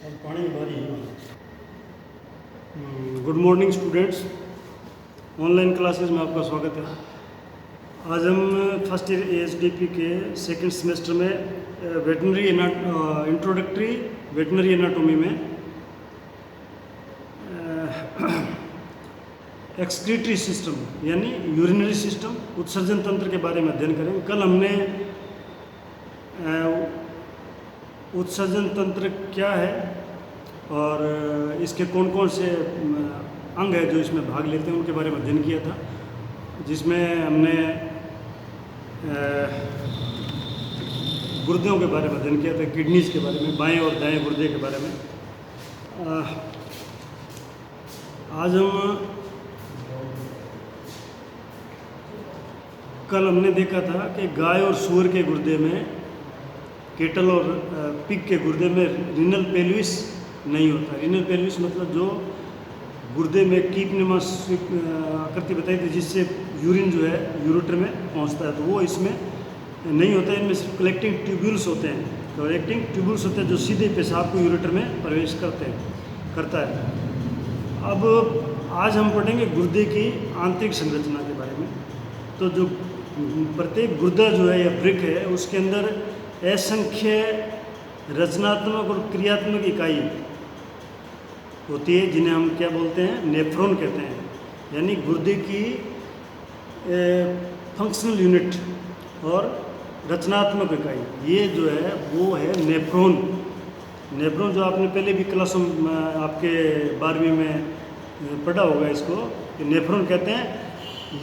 और पानी की बारी है। Good morning students, online classes में आपका स्वागत है। आज हम फर्स्ट ईयर एएसडीपी के सेकंड सेमेस्टर में वेटनरी इंट्रोडक्टरी वेटनरी एनाटॉमी में एक्सक्रीटरी सिस्टम यानी यूरिनरी सिस्टम, उत्सर्जन तंत्र के बारे में अध्ययन करेंगे। कल हमने उत्सर्जन तंत्र क्या है और इसके कौन कौन से अंग है जो इसमें भाग लेते हैं उनके बारे में अध्ययन किया था, जिसमें हमने गुर्दों के बारे में अध्ययन किया था, किडनीज के बारे में, बाएं और दाएं गुर्दे के बारे में। आज हम कल हमने देखा था कि गाय और सूअर के गुर्दे में, केटल और पिग के गुर्दे में रीनल पेल्विस नहीं होता। रीनल पेल्विस मतलब जो गुर्दे में कीपनुमा आकृति बताई थी जिससे यूरिन जो है यूरेटर में पहुंचता है, तो वो इसमें नहीं होता है। इनमें सिर्फ कलेक्टिंग ट्यूब्यूल्स होते हैं। कलेक्टिंग ट्यूब्यूल्स होते हैं जो सीधे पेशाब को यूरेटर में प्रवेश करता है। अब आज हम पढ़ेंगे गुर्दे की आंतरिक संरचना के बारे में। तो जो प्रत्येक गुर्दा जो है या वृक्क है उसके अंदर असंख्य रचनात्मक और क्रियात्मक इकाई होती है जिन्हें हम क्या बोलते हैं, नेफ्रॉन कहते हैं। यानी गुर्दे की फंक्शनल यूनिट और रचनात्मक इकाई ये जो है वो है नेफ्रॉन। नेफ्रॉन जो आपने पहले भी क्लासों में आपके 12वीं में पढ़ा होगा, इसको नेफ्रॉन कहते हैं।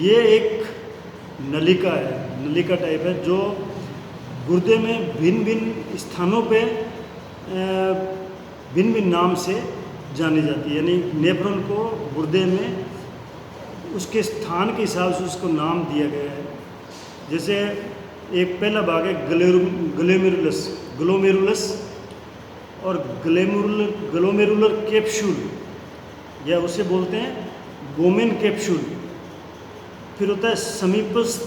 ये एक नलिका है, नलिका टाइप है जो गुर्दे में भिन्न भिन्न स्थानों पे भिन्न भिन्न नाम से जानी जाती है। यानी नेफ्रॉन को गुर्दे में उसके स्थान के हिसाब से उसको नाम दिया गया है। जैसे एक पहला भाग है ग्लोमेरुलस और ग्लोमेरुलर कैप्सूल, या उसे बोलते हैं बोमेन कैप्सूल। फिर होता है समीपस्थ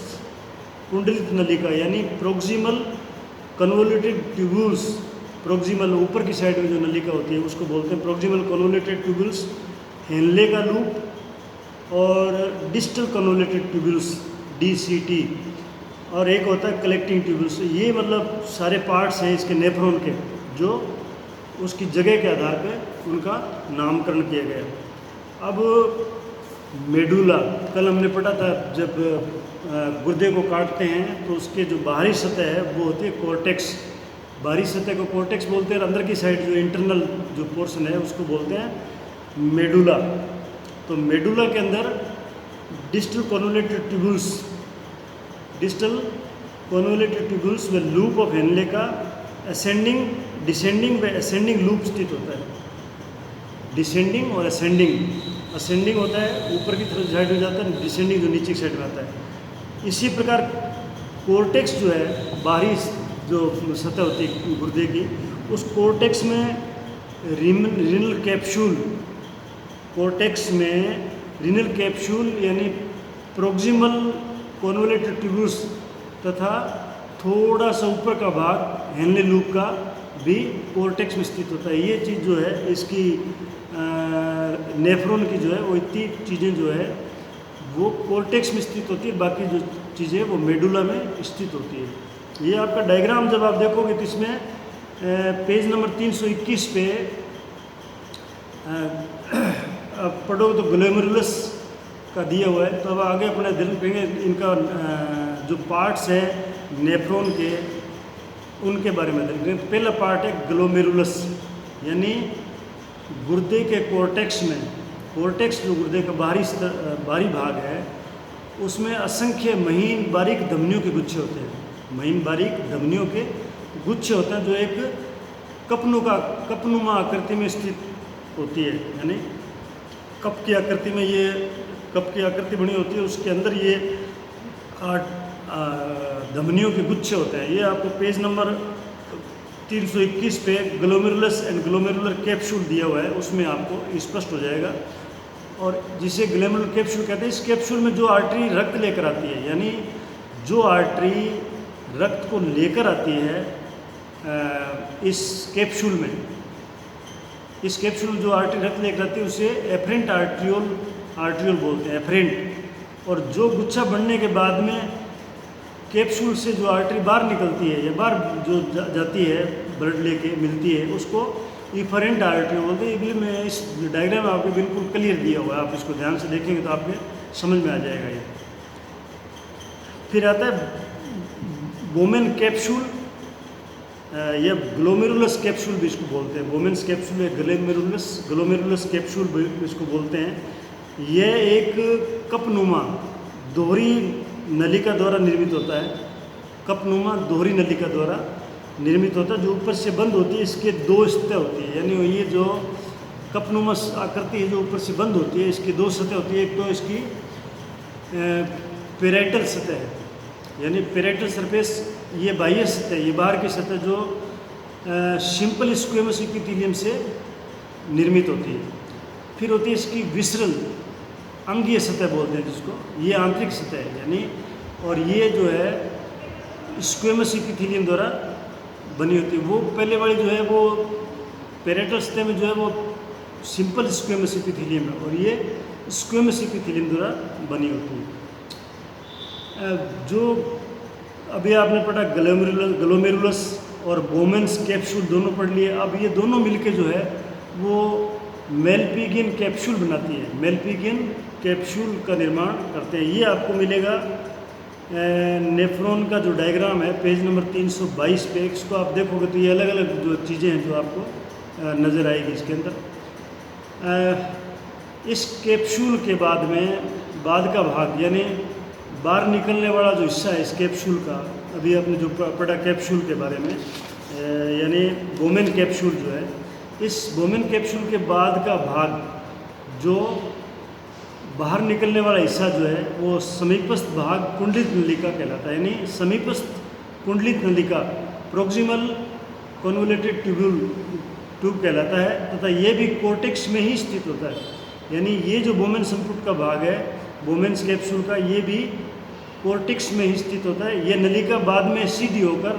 कुंडलित नलिका यानी प्रोक्सिमल कन्वोल्यूटेड ट्यूब्यूल्स। प्रोक्सिमल ऊपर की साइड में जो नलिका होती है उसको बोलते हैं प्रोक्सिमल कन्वोल्यूटेड ट्यूब्यूल्स, हेनले का लूप और डिस्टल कन्वोल्यूटेड ट्यूब्यूल्स DCT, और एक होता है कलेक्टिंग ट्यूब्यूल्स। ये मतलब सारे पार्ट्स हैं इसके नेफ्रॉन के जो उसकी जगह के आधार पर उनका नामकरण किया गया। अब मेडुला, कल हमने पढ़ा था जब गुर्दे को काटते हैं तो उसके जो बाहरी सतह है वो होती है कॉर्टेक्स। बाहरी सतह को कॉर्टेक्स बोलते हैं, अंदर की साइड जो इंटरनल जो पोर्शन है उसको बोलते हैं मेडुला। तो मेडुला के अंदर डिस्टल कन्वोल्यूटेड ट्यूब्यूल्स व लूप ऑफ हेनले का डिसेंडिंग व असेंडिंग लूप स्थित होता है। डिसेंडिंग और असेंडिंग होता है ऊपर की तरफ साइड में जाता है, डिसेंडिंग जो नीचे की साइड में आता है। इसी प्रकार कोर्टेक्स जो है, बाहरी जो सतह होती है गुर्दे की, उस कोर्टेक्स में रीनल कैप्सूल यानी प्रोक्सिमल कन्वोल्यूटेड ट्यूब्यूल्स तथा थोड़ा सा ऊपर का भाग हेनले लूप का भी कोर्टेक्स में स्थित होता है। ये चीज़ जो है इसकी नेफ्रॉन की जो है वो इतनी चीज़ें जो है वो कोर्टेक्स में स्थित होती है, बाकी जो चीज़ें वो मेडुला में स्थित होती है। ये आपका डायग्राम जब आप देखोगे तो इसमें पेज नंबर 321 पे आप पढ़ोगे तो ग्लोमेरुलस का दिया हुआ है। तो अब आगे अपना ध्यान करेंगे इनका जो पार्ट्स है नेफ्रॉन के उनके बारे में ध्यान करेंगे। पहला पार्ट है ग्लोमेरुलस, यानी गुर्दे के कॉर्टेक्स में, कॉर्टेक्स जो गुर्दे का बाहरी भाग है उसमें असंख्य महीन बारीक धमनियों के गुच्छे होते हैं। महीन बारीक धमनियों के गुच्छे होते हैं जो एक कपनुमा आकृति में स्थित होती है। यानी कप की आकृति में ये कप की आकृति बनी होती है, उसके अंदर ये धमनियों के गुच्छे होते हैं। ये आपको पेज नंबर 321 पे ग्लोमेरुलस एंड ग्लोमेरुलर कैप्सूल दिया हुआ है, उसमें आपको स्पष्ट हो जाएगा। और जिसे ग्लोमेरुलर कैप्सूल कहते हैं, इस कैप्सूल में जो आर्टरी रक्त लेकर आती है, यानी जो आर्टरी रक्त को लेकर आती है इस कैप्सूल में, इस कैप्सूल जो आर्टरी रक्त लेक रहती है उसे एफरेंट आर्ट्रियोल बोलते हैं, एफरेंट। और जो गुच्छा बढ़ने के बाद में कैप्सूल से जो आर्टरी बाहर निकलती है या बाहर जो जाती है ब्लड लेके मिलती है उसको इफरेंट आर्टरी बोलते हैं। ये भी मैं इस डायग्राम में आपको बिल्कुल क्लियर दिया हुआ है, आप इसको ध्यान से देखेंगे तो आपके समझ में आ जाएगा ये। फिर आता है बोमेन कैप्सूल या ग्लोमेरुलस कैप्सूल भी इसको बोलते हैं। बोमेन्स कैप्सूल या ग्लोमेरुलस कैप्सूल भी इसको बोलते हैं। यह एक कपनुमा दोहरी नलिका द्वारा निर्मित होता है। कपनुमा दोहरी नलिका द्वारा निर्मित होता है, जो ऊपर से बंद होती है। इसके दो सतह होती है, यानी ये जो कपनुमा आकृति है जो ऊपर से बंद होती है, इसकी दो सतह होती है। एक तो इसकी पेराइटल सतह है, यानी पेराइटल सरफेस, ये बाह्य सतह, ये बाहर की सतह जो सिंपल स्क्वेमस एपिथेलियम से निर्मित होती है। फिर होती है इसकी विसरल अंगीय सतह बोलते हैं जिसको, ये आंतरिक सतह है यानी, और ये जो है स्क्वेमस एपिथेलियम द्वारा बनी होती है। वो पहले वाली जो है वो पेराइटल सतह में जो है वो सिंपल स्क्वेमस एपिथेलियम है, और ये स्क्वेमस एपिथेलियम द्वारा बनी होती है। जो अभी आपने पढ़ा ग्लोमेरुलस और बोमेन्स कैप्सूल दोनों पढ़ लिए। अब ये दोनों मिलके जो है वो मेलपिगियन कैप्सूल बनाती है, मेलपिगियन कैप्सूल का निर्माण करते हैं। ये आपको मिलेगा नेफ्रॉन का जो डायग्राम है पेज नंबर 322 पे। इसको आप देखोगे तो ये अलग अलग जो चीज़ें हैं जो आपको नज़र आएगी इसके अंदर। इस कैप्सूल के बाद में बाद का भाग यानी बाहर निकलने वाला जो हिस्सा है इस कैप्सूल का, अभी आपने जो पढ़ा कैप्सूल के बारे में, यानी बोमेन कैप्सूल जो है, इस बोमेन कैप्सूल के बाद का भाग जो बाहर निकलने वाला हिस्सा जो है वो समीपस्थ भाग कुंडलित नलिका कहलाता है। यानी समीपस्थ कुंडलित नलिका प्रोक्सिमल कॉन्वोल्यूटेड ट्यूब कहलाता है, तथा ये भी कोर्टेक्स में ही स्थित होता है। यानी ये जो बोमेन संपुट का भाग है बोमेन्स कैप्सूल का, ये भी कोर्टेक्स में ही स्थित होता है। ये नलिका बाद में सीधी होकर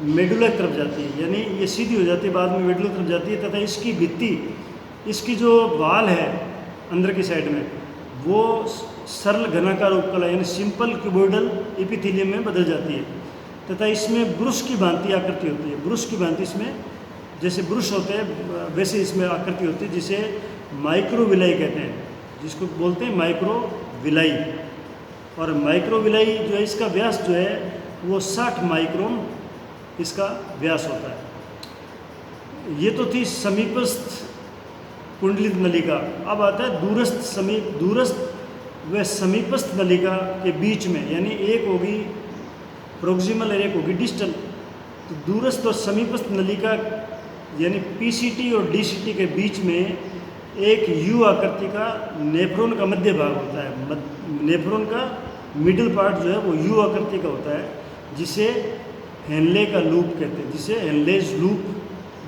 मेडुला की तरफ जाती है, यानी ये सीधी हो जाती है बाद में मेडुला तरफ जाती है, तथा इसकी भित्ति, इसकी जो वाल है अंदर की साइड में, वो सरल घनाकार उपकला यानी सिंपल क्यूबोइडल एपिथेलियम में बदल जाती है, तथा इसमें ब्रुश की भांति आकृति होती है। ब्रुश की भांति इसमें जैसे ब्रुश होते हैं वैसे इसमें आकृति होती है, जिसे माइक्रोविलाई कहते हैं, जिसको बोलते हैं माइक्रोविलाई। और माइक्रोविलाई जो है इसका व्यास जो है वो 60 माइक्रोन इसका व्यास होता है। ये तो थी समीपस्थ कुंडलित नलिका। अब आता है दूरस्थ व समीपस्थ नलिका के बीच में, यानी एक होगी प्रोक्सिमल और एक होगी डिस्टल। तो दूरस्थ और समीपस्थ नलिका यानी पीसीटी और डीसीटी के बीच में एक यू आकृति का नेफ्रॉन का मध्य भाग होता है। नेफ्रॉन का मिडिल पार्ट जो है वो यू आकृति का होता है, जिसे हेनले का लूप कहते हैं, जिसे हेनलेज लूप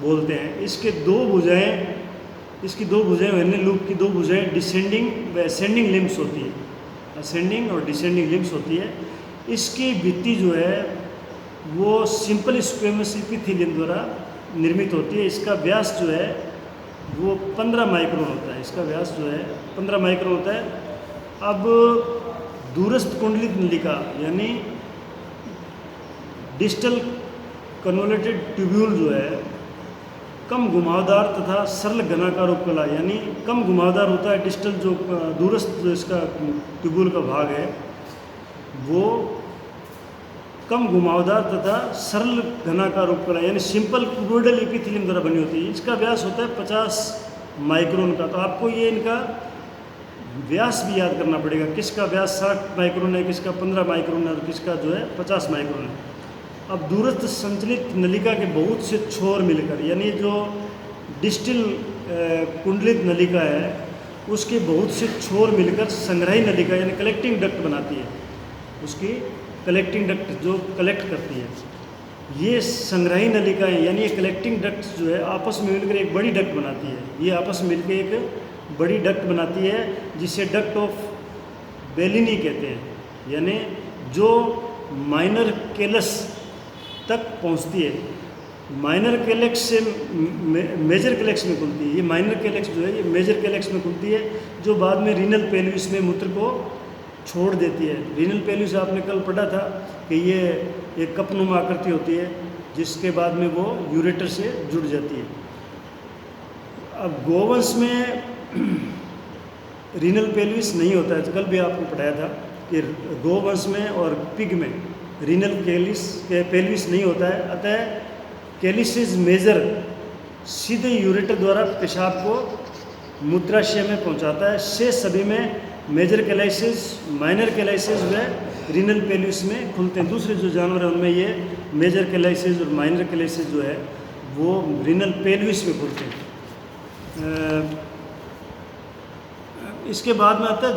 बोलते हैं। इसके दो भुजाएं, इसकी दो भुजाएं, हेनले लूप की दो भुजाएं डिसेंडिंग व असेंडिंग लिम्स होती है, असेंडिंग और डिसेंडिंग लिम्स होती है। इसकी भित्ति जो है वो सिंपल स्क्वेमस एपिथेलियम द्वारा निर्मित होती है। इसका व्यास जो है वो 15 माइक्रोन होता है, इसका व्यास जो है 15 माइक्रोन होता है। अब दूरस्थ कुंडलित नलिका यानी डिस्टल कन्वोल्यूटेड ट्यूब्यूल जो है कम घुमावदार तथा सरल घनाकार उपकला, यानी कम घुमावदार होता है। डिस्टल जो दूरस्थ जो इसका ट्यूब्यूल का भाग है वो कम घुमावदार तथा सरल घनाकार उपकला यानी सिंपल क्यूबोइडल एपिथेलियम द्वारा बनी होती है। इसका व्यास होता है 50 माइक्रोन का। तो आपको ये इनका व्यास भी याद करना पड़ेगा, किसका व्यास 60 माइक्रोन है, किसका 15 माइक्रोन है और किसका जो है 50 माइक्रोन है। अब दूरस्थ संचलित नलिका के बहुत से छोर मिलकर, यानी जो डिस्टल कुंडलित नलिका है उसके बहुत से छोर मिलकर संग्रही नलिका यानी कलेक्टिंग डक्ट बनाती है। उसकी कलेक्टिंग डक्ट जो कलेक्ट करती है। ये संग्रही नलिकाएं यानी ये कलेक्टिंग डक्ट जो है आपस में मिलकर एक बड़ी डक्ट बनाती है। ये आपस में मिलकर एक बड़ी डक्ट बनाती है जिसे डक्ट ऑफ बेलिनी कहते हैं, यानी जो माइनर केलस तक पहुंचती है। माइनर कैलेक्स से मेजर कैलेक्स में खुलती है। ये माइनर कैलेक्स जो है ये मेजर कैलेक्स में खुलती है, जो बाद में रीनल पेल्विस में मूत्र को छोड़ देती है। रीनल पेल्विस आपने कल पढ़ा था कि ये एक कपनुमा आकृति होती है, जिसके बाद में वो यूरेटर से जुड़ जाती है। अब गोवंश में रीनल पेल्विस नहीं होता है, तो कल भी आपको पढ़ाया था कि गोवंश में और पिग में रीनल पेल्विस नहीं होता है। अतः कैलिसिस मेजर सीधे यूरेटर द्वारा पेशाब को मूत्राशय में पहुंचाता है। शेष सभी में मेजर कैलाइसिस, माइनर कैलाइसिस व रीनल पेल्विस में खुलते हैं। दूसरे जो जानवर हैं उनमें ये मेजर कैलाइसिस और माइनर कैलाइसिस जो है वो रीनल पेल्विस में खुलते हैं। इसके बाद में आता है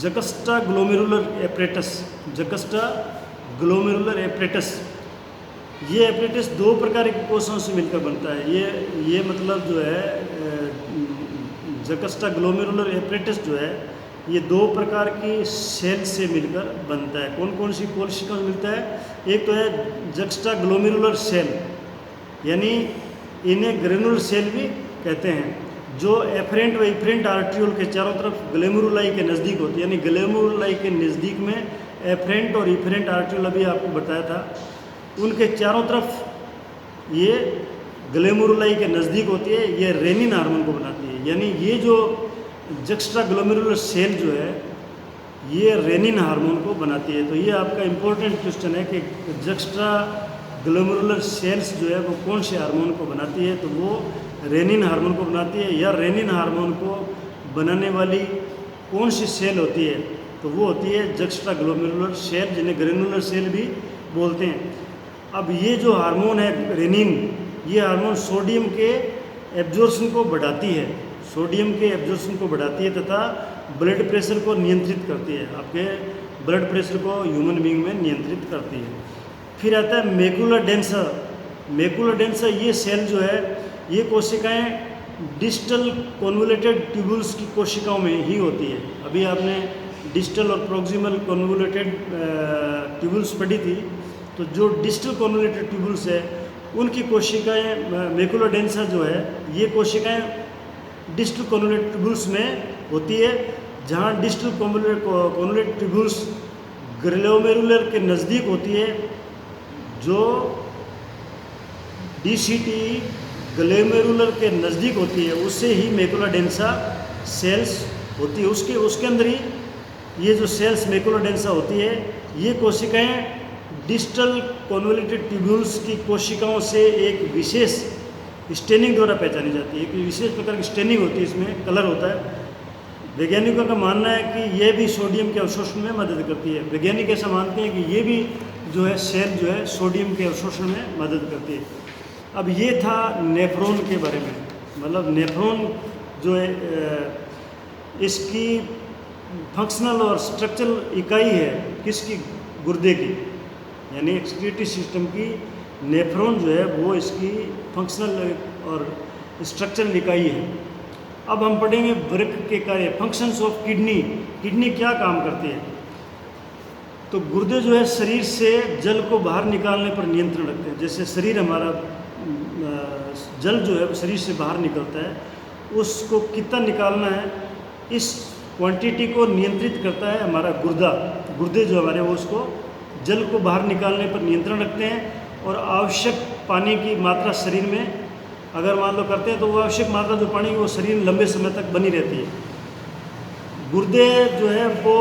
जकस्टा ग्लोमेरुलर एपरेटस। जकस्टा ग्लोमेरुलर एपरेटस, ये एपरेटस दो प्रकार के कोषों से मिलकर बनता है। ये मतलब जो है जकस्टा ग्लोमेरुलर एपरेटस जो है ये दो प्रकार की सेल से मिलकर बनता है। कौन कौन सी कोशिकाओं से मिलता है? एक तो है जक्स्टा ग्लोमेरुलर सेल, यानी इन्हें ग्रेनुलर सेल भी कहते हैं, जो एफरेंट व इफरेंट आर्ट्रियोल के चारों तरफ ग्लेमेरुलाई के नज़दीक होती है। यानी ग्लेमेरुलाई के नज़दीक में एफरेंट और इफरेंट आर्ट्रियोल अभी आपको बताया था, उनके चारों तरफ ये ग्लेमेरुलाई के नज़दीक होती है। ये रेनिन हार्मोन को बनाती है। यानी ये जो जक्स्ट्रा ग्लोमेरुलर सेल जो है ये रेनिन हार्मोन को बनाती है। तो ये आपका इम्पोर्टेंट क्वेश्चन है कि जक्स्ट्रा ग्लोमेरुलर सेल्स जो है वो कौन से हार्मोन को बनाती है? तो वो रेनिन हार्मोन को बनाती है। या रेनिन हार्मोन को बनाने वाली कौन सी सेल होती है? तो वो होती है जक्स्ट्रा ग्लोमेरुलर सेल, जिन्हें ग्रेनुलर सेल भी बोलते हैं। अब ये जो हार्मोन है रेनिन, ये हार्मोन सोडियम के एब्जॉर्प्शन को बढ़ाती है, सोडियम के एब्जॉर्प्शन को बढ़ाती है तथा ब्लड प्रेशर को नियंत्रित करती है। आपके ब्लड प्रेशर को ह्यूमन बीइंग में नियंत्रित करती है। फिर आता है मैकुला डेंसा। मैकुला डेंसा ये सेल जो है ये कोशिकाएं डिस्टल कॉन्वोल्यूटेड ट्यूबुल्स की कोशिकाओं में ही होती है। अभी आपने डिस्टल और प्रोक्सिमल कॉन्वोल्यूटेड ट्यूबुल्स पढ़ी थी, तो जो डिस्टल कॉन्वोल्यूटेड ट्यूबुल्स है उनकी कोशिकाएं मैकुला डेंसा जो है ये कोशिकाएं डिस्टल कॉन्वोल्यूटेड ट्यूबुल्स में होती है, जहाँ डिस्टल कॉन्वोल्यूटेड ट्यूबुल्स ग्लोमेरुलर के नज़दीक होती है। जो DCT ग्लोमेरुलर के नज़दीक होती है उससे ही मैकुला डेंसा सेल्स होती है। उसके अंदर ही ये जो सेल्स मैकुला डेंसा होती है ये कोशिकाएं डिस्टल कॉन्वोल्यूटेड ट्यूब्यूल्स की कोशिकाओं से एक विशेष स्टेनिंग द्वारा पहचानी जाती है। एक विशेष प्रकार की स्टेनिंग होती है, इसमें कलर होता है। वैज्ञानिकों का मानना है कि ये भी सोडियम के अवशोषण में मदद करती है। वैज्ञानिक ऐसा मानते हैं कि ये भी जो है सेल जो है सोडियम के अवशोषण में मदद करती है। अब ये था नेफ्रॉन के बारे में, मतलब नेफ्रॉन जो है इसकी फंक्शनल और स्ट्रक्चरल इकाई है किसकी? गुर्दे की, यानी एक्सक्रीटरी सिस्टम की नेफ्रॉन जो है वो इसकी फंक्शनल और स्ट्रक्चरल इकाई है। अब हम पढ़ेंगे वृक्क के कार्य, फंक्शंस ऑफ किडनी। किडनी क्या काम करती है? तो गुर्दे जो है शरीर से जल को बाहर निकालने पर नियंत्रण रखते हैं। जैसे शरीर हमारा जल जो है शरीर से बाहर निकलता है, उसको कितना निकालना है इस क्वांटिटी को नियंत्रित करता है हमारा गुर्दा। गुर्दे जो हमारे वो उसको जल को बाहर निकालने पर नियंत्रण रखते हैं। और आवश्यक पानी की मात्रा शरीर में अगर मान लो करते हैं तो वो आवश्यक मात्रा जो पानी वो शरीर में लंबे समय तक बनी रहती है। गुर्दे जो है वो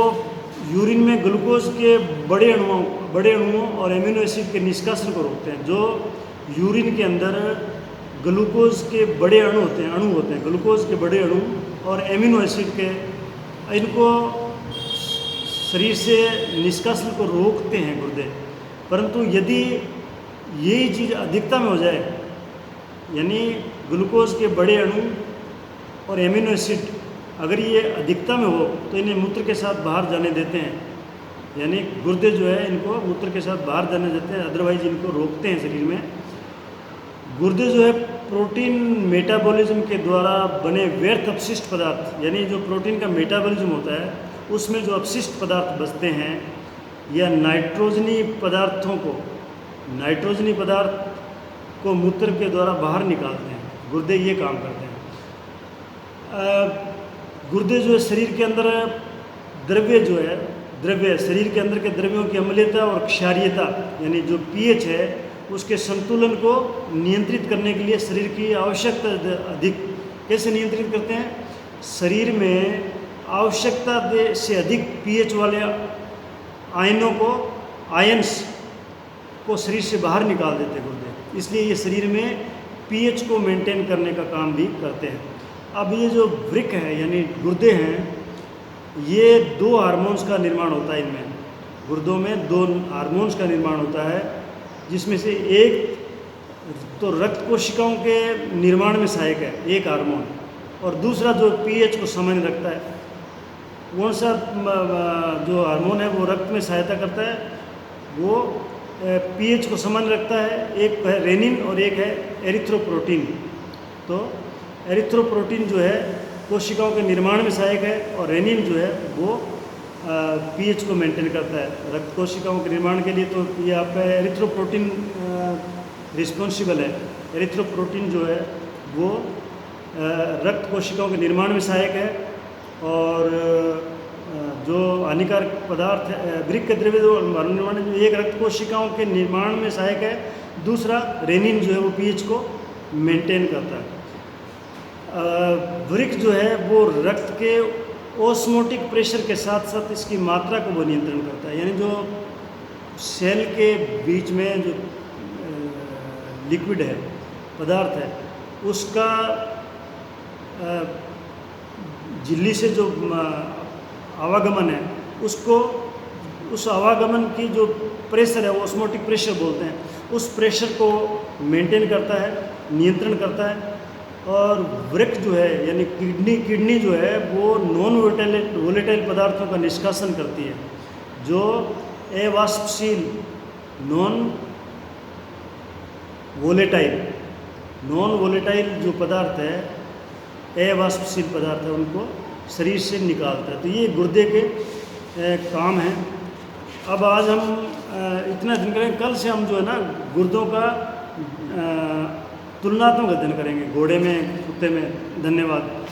यूरिन में ग्लूकोज के बड़े अणुओं और एमिनो एसिड के निष्कासन को रोकते हैं। जो यूरिन के अंदर ग्लूकोज के बड़े अणु होते हैं, ग्लूकोज के बड़े अणु और एमिनो एसिड के, इनको शरीर से निष्कासन को रोकते हैं गुर्दे। परंतु यदि यही चीज़ अधिकता में हो जाए, यानी ग्लूकोज के बड़े अणु और एमिनो एसिड अगर ये अधिकता में हो तो इन्हें मूत्र के साथ बाहर जाने देते हैं। यानी गुर्दे जो है इनको मूत्र के साथ बाहर जाने देते हैं, अदरवाइज इनको रोकते हैं शरीर में। गुर्दे जो है प्रोटीन मेटाबॉलिज्म के द्वारा बने व्यर्थ अपशिष्ट पदार्थ, यानी जो प्रोटीन का मेटाबॉलिज्म होता है उसमें जो अपशिष्ट पदार्थ बचते हैं या नाइट्रोजनी पदार्थ को मूत्र के द्वारा बाहर निकालते हैं। गुर्दे ये काम करते हैं। गुर्दे जो है शरीर के अंदर द्रव्य शरीर के अंदर के द्रव्यों की अम्लीयता और क्षारीयता यानी जो पीएच है उसके संतुलन को नियंत्रित करने के लिए शरीर की आवश्यकता अधिक कैसे नियंत्रित करते हैं? शरीर में आवश्यकता से अधिक पीएच वाले आयंस को शरीर से बाहर निकाल देते हैं गुर्दे। इसलिए ये शरीर में पीएच को मेंटेन करने का काम भी करते हैं। अब ये जो वृक्क है यानी गुर्दे हैं, ये 2 हार्मोन्स का निर्माण होता है। इनमें गुर्दों में 2 हार्मोन्स का निर्माण होता है, जिसमें से एक तो रक्त कोशिकाओं के निर्माण में सहायक है एक हार्मोन, और दूसरा जो पीएच को सामान्य रखता है। कौन सा जो हार्मोन है वो रक्त में सहायता करता है, वो पीएच को सामान्य रखता है। एक है रेनिन और एक है एरिथ्रोपोइटिन। तो एरिथ्रोपोइटिन जो है कोशिकाओं के निर्माण में सहायक है, और रेनिन जो है वो पीएच को मेंटेन करता है रक्त कोशिकाओं के निर्माण के लिए। तो ये आपका एरिथ्रोपोइटिन रिस्पॉन्सिबल है। एरिथ्रोपोइटिन जो है वो रक्त कोशिकाओं के निर्माण में सहायक है, और जो हानिकारक पदार्थ है वृक्क के द्रव्य निर्माण में एक रक्त कोशिकाओं के निर्माण में सहायक है, दूसरा रेनिन जो है वो पीएच को मेंटेन करता है। वृक्क जो है वो रक्त के ऑस्मोटिक प्रेशर के साथ साथ इसकी मात्रा को वो नियंत्रण करता है। यानी जो सेल के बीच में जो लिक्विड है पदार्थ है उसका झिल्ली से जो आवागमन है उसको उस आवागमन की जो प्रेशर है वो ऑस्मोटिक प्रेशर बोलते हैं, उस प्रेशर को मेंटेन करता है, नियंत्रण करता है। और वृक्क जो है यानी किडनी जो है वो नॉन वोलेटाइल पदार्थों का निष्कासन करती है। जो अवाष्पशील नॉन वोलेटाइल जो पदार्थ है, अवाष्पशील पदार्थ है, उनको शरीर से निकालता है। तो ये गुर्दे के काम हैं। अब आज हम इतना अध्ययन करेंगे। कल से हम जो है ना गुर्दों का तुलनात्मक अध्ययन करेंगे, घोड़े में, कुत्ते में। धन्यवाद।